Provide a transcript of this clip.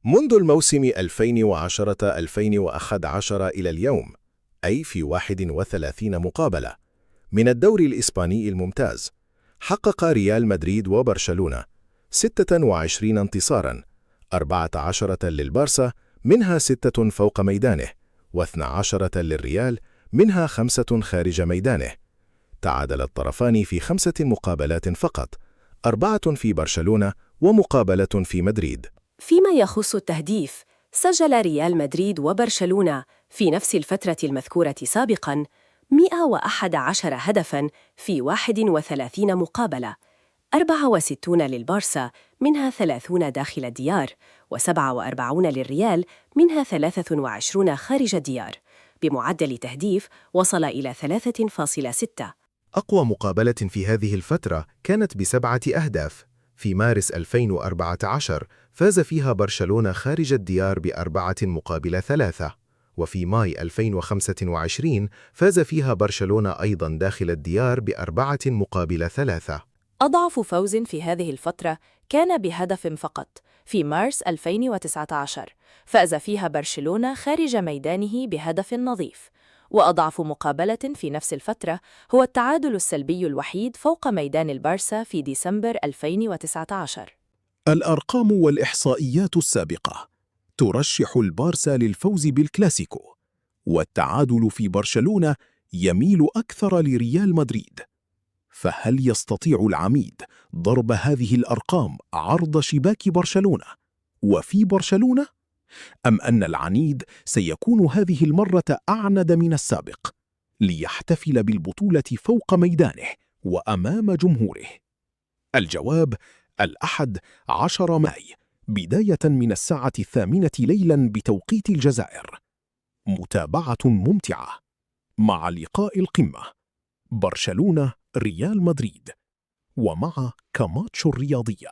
منذ الموسم 2010-2011 إلى اليوم، أي في 31 مقابلة من الدوري الإسباني الممتاز، حقق ريال مدريد وبرشلونة 26 انتصاراً، 14 للبارسا منها 6 فوق ميدانه، و12 للريال منها 5 خارج ميدانه. تعادل الطرفان في 5 مقابلات فقط، 4 في برشلونة ومقابلة في مدريد. فيما يخص التهديف، سجل ريال مدريد وبرشلونة في نفس الفترة المذكورة سابقاً 111 هدفاً في 31 مقابلة، 64 للبارسا منها 30 داخل الديار، و47 للريال منها 23 خارج الديار، بمعدل تهديف وصل إلى 3.6. أقوى مقابلة في هذه الفترة كانت ب7 أهداف. في مارس 2014 فاز فيها برشلونة خارج الديار ب4-3، وفي ماي 2025 فاز فيها برشلونة أيضاً داخل الديار ب4-3. أضعف فوز في هذه الفترة كان بهدف فقط في مارس 2019، فاز فيها برشلونة خارج ميدانه بهدف نظيف. وأضعف مقابلة في نفس الفترة هو التعادل السلبي الوحيد فوق ميدان البارسا في ديسمبر 2019. الأرقام والإحصائيات السابقة ترشح البارسا للفوز بالكلاسيكو، والتعادل في برشلونة يميل أكثر لريال مدريد. فهل يستطيع العميد ضرب هذه الأرقام عرض شباك برشلونة وفي برشلونة؟ أم أن العنيد سيكون هذه المرة أعند من السابق ليحتفل بالبطولة فوق ميدانه وأمام جمهوره؟ الجواب: الأحد 10 ماي بداية من الساعة 8 ليلاً بتوقيت الجزائر. متابعة ممتعة مع لقاء القمة برشلونة ريال مدريد، ومع كماتش الرياضية.